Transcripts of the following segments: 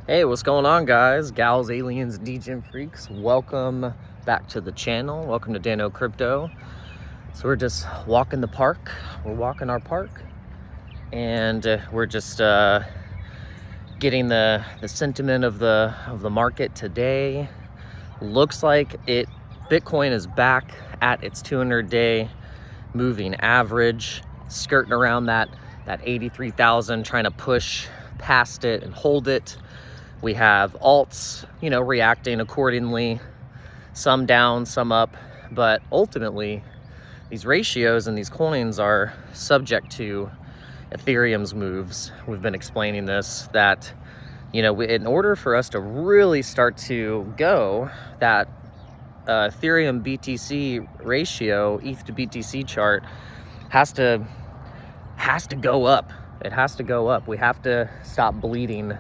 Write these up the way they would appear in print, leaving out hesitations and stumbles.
Hey, what's going on, guys, gals, aliens, degen freaks? Welcome back to the channel. Welcome to Dano Crypto. So we're just walking the park. We're walking our park, and we're just getting the sentiment of the market today. Looks like Bitcoin is back at its 200-day moving average, skirting around that 83,000, trying to push past it and hold it. We have alts, reacting accordingly, some down, some up, but ultimately these ratios and these coins are subject to Ethereum's moves. We've been explaining this, that, in order for us to really start to go, that Ethereum BTC ratio, ETH to BTC chart has to go up. It has to go up. We have to stop bleeding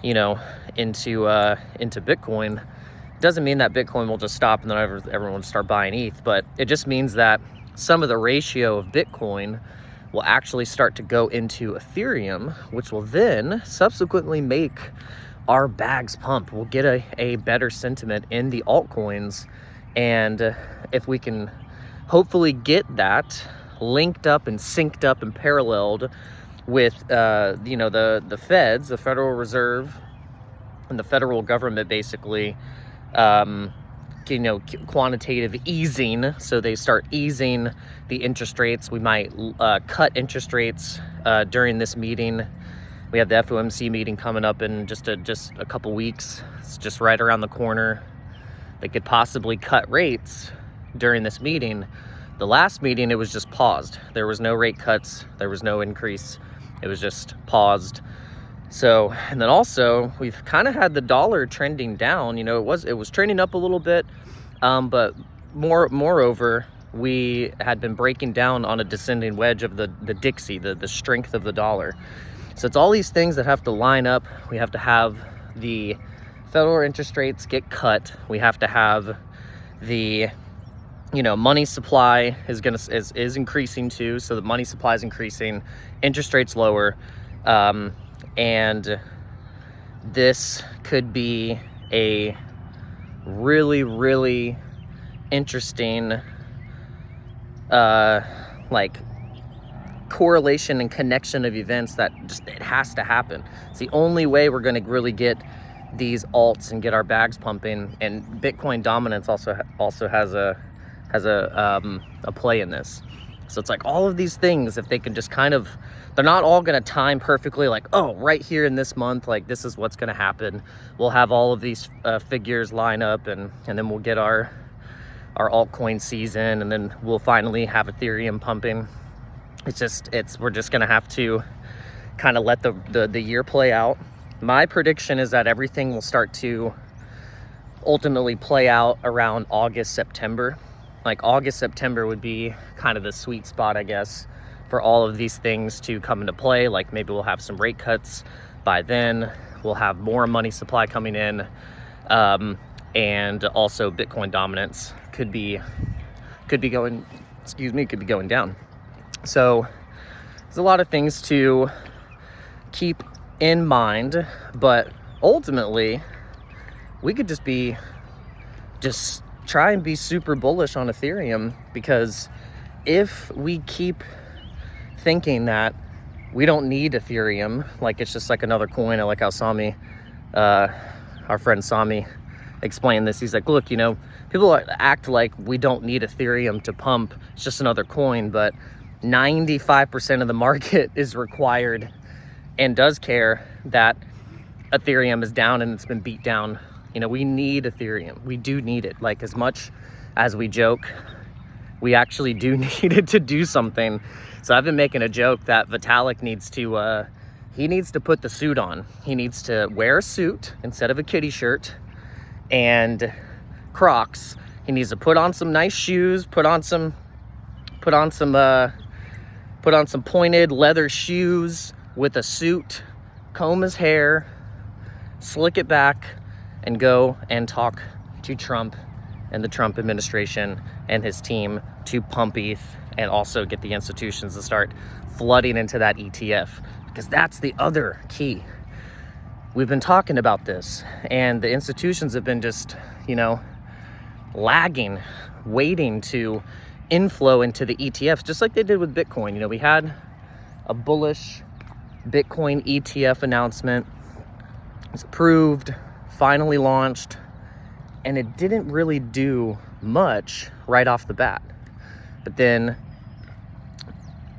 into Bitcoin. Doesn't mean that Bitcoin will just stop and then everyone will start buying ETH, but it just means that some of the ratio of Bitcoin will actually start to go into Ethereum, which will then subsequently make our bags pump. We'll get a better sentiment in the altcoins, and if we can hopefully get that linked up and synced up and paralleled with the feds, the Federal Reserve, and the federal government, basically, quantitative easing. So they start easing the interest rates. We might cut interest rates during this meeting. We have the FOMC meeting coming up in just a couple weeks. It's just right around the corner. They could possibly cut rates during this meeting. The last meeting, it was just paused. There was no rate cuts. There was no increase. It was just paused. So, and then also we've kind of had the dollar trending down. It was trending up a little bit, but moreover, we had been breaking down on a descending wedge of the Dixie, the strength of the dollar. So it's all these things that have to line up. We have to have the federal interest rates get cut. We have to have the money supply is increasing too. So the money supply is increasing, interest rates lower, and this could be a really, really interesting correlation and connection of events that it has to happen. It's the only way we're going to really get these alts and get our bags pumping. And Bitcoin dominance also has a play in this. So it's like all of these things, if they can just they're not all going to time perfectly, like, oh, right here in this month, like this is what's going to happen. We'll have all of these figures line up, and then we'll get our altcoin season, and then we'll finally have Ethereum pumping. We're just going to have to kind of let the year play out. My prediction is that everything will start to ultimately play out around August, September. Like August, September would be kind of the sweet spot, I guess, for all of these things to come into play. Like maybe we'll have some rate cuts by then. We'll have more money supply coming in, and also Bitcoin dominance could be going down. So there's a lot of things to keep in mind, but ultimately we could just try and be super bullish on Ethereum, because if we keep thinking that we don't need Ethereum, like it's just like another coin. I like how our friend Sami explained this. He's like, look, people act like we don't need Ethereum to pump. It's just another coin, but 95% of the market is required and does care that Ethereum is down and it's been beat down. We need Ethereum. We do need it. Like, as much as we joke, we actually do need it to do something. So I've been making a joke that Vitalik needs to put the suit on. He needs to wear a suit instead of a kitty shirt and Crocs. He needs to put on some nice shoes, put on some pointed leather shoes with a suit, comb his hair, slick it back, and go and talk to Trump and the Trump administration and his team to pump ETH, and also get the institutions to start flooding into that ETF, because that's the other key. we've been talking about this, and the institutions have been just, you know, lagging, waiting to inflow into the ETFs, just like they did with Bitcoin. You know, we had a bullish Bitcoin ETF announcement. It was approved, finally launched, and it didn't really do much right off the bat. But then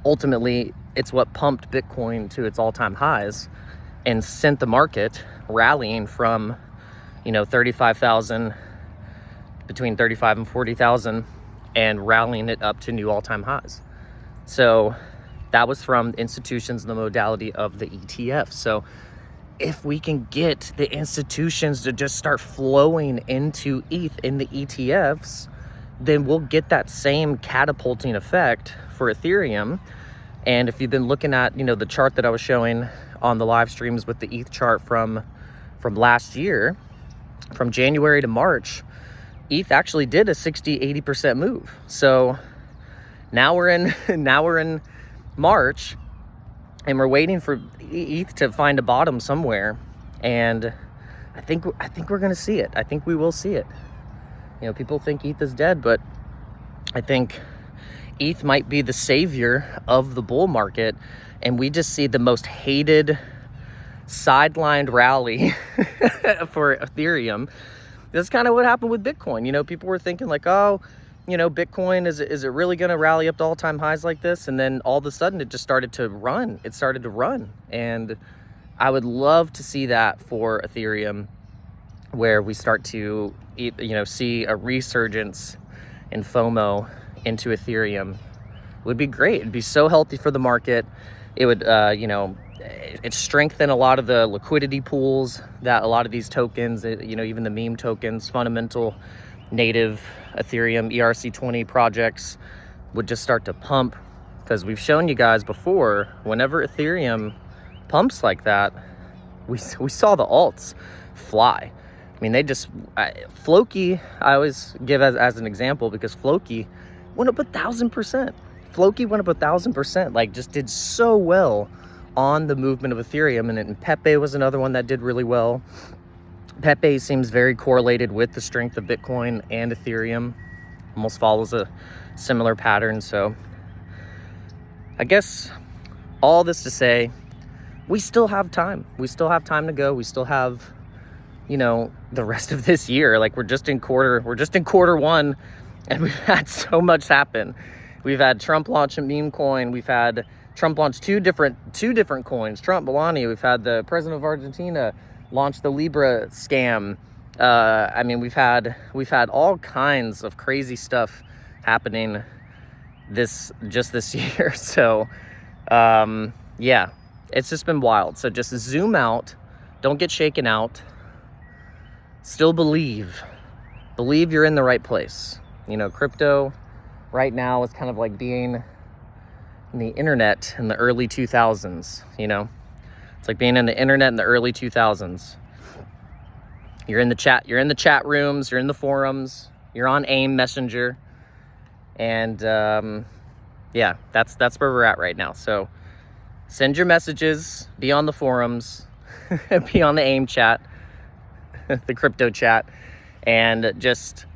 ultimately, it's what pumped Bitcoin to its all-time highs and sent the market rallying from, you know, 35,000, between 35 and 40,000, and rallying it up to new all-time highs. So that was from institutions in the modality of the ETF. So if we can get the institutions to just start flowing into ETH in the ETFs, then we'll get that same catapulting effect for Ethereum. And if you've been looking at, you know, the chart that I was showing on the live streams with the ETH chart from last year, from January to March, ETH actually did a 60-80% move. So now we're in March, and we're waiting for ETH to find a bottom somewhere, and I think we're gonna see it. I think we will see it. You know, people think ETH is dead, but I think ETH might be the savior of the bull market, and we just see the most hated sidelined rally for Ethereum. That's kind of what happened with Bitcoin. You know, people were thinking like, oh, you know, Bitcoin, is it really going to rally up to all-time highs like this? And then all of a sudden it just started to run. It started to run. And I would love to see that for Ethereum, where we start to, you know, see a resurgence in FOMO into Ethereum. It would be great. It'd be so healthy for the market. It would, you know, it strengthen a lot of the liquidity pools that a lot of these tokens, you know, even the meme tokens, fundamental native Ethereum ERC20 projects would just start to pump, because we've shown you guys before, whenever Ethereum pumps like that, we saw the alts fly. I mean, they just, Floki, I always give as an example, because Floki went up 1,000%. Floki went up 1,000%, like just did so well on the movement of Ethereum. And Pepe was another one that did really well. Pepe seems very correlated with the strength of Bitcoin and Ethereum, almost follows a similar pattern. So I guess all this to say, we still have time. We still have time to go. We still have, you know, the rest of this year. Like we're just in quarter one, and we've had so much happen. We've had Trump launch a meme coin. We've had Trump launch two different coins, Trump, Melania. We've had the president of Argentina launch the Libra scam. I mean, we've had all kinds of crazy stuff happening this year. So yeah, it's just been wild. So just zoom out, don't get shaken out, still believe you're in the right place. You know, crypto right now is kind of like being in the internet in the early 2000s. You know, it's like being in the internet in the early 2000s. You're in the chat rooms, you're in the forums, you're on AIM Messenger, and yeah, that's where we're at right now. So send your messages, be on the forums, be on the AIM chat, the crypto chat, and just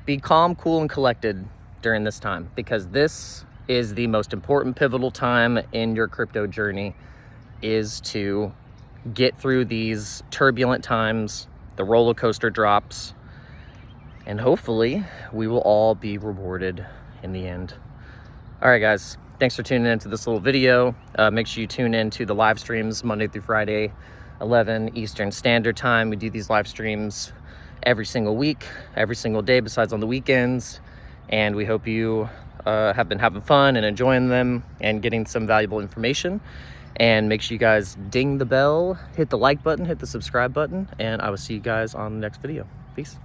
be calm, cool, and collected during this time, because this is the most important pivotal time in your crypto journey, is to get through these turbulent times, the roller coaster drops, and hopefully we will all be rewarded in the end. All right, guys, thanks for tuning into this little video. Make sure you tune in to the live streams Monday through Friday, 11 Eastern Standard Time. We do these live streams every single week, every single day besides on the weekends, and we hope you have been having fun and enjoying them and getting some valuable information. And make sure you guys ding the bell, hit the like button, hit the subscribe button, and I will see you guys on the next video. Peace.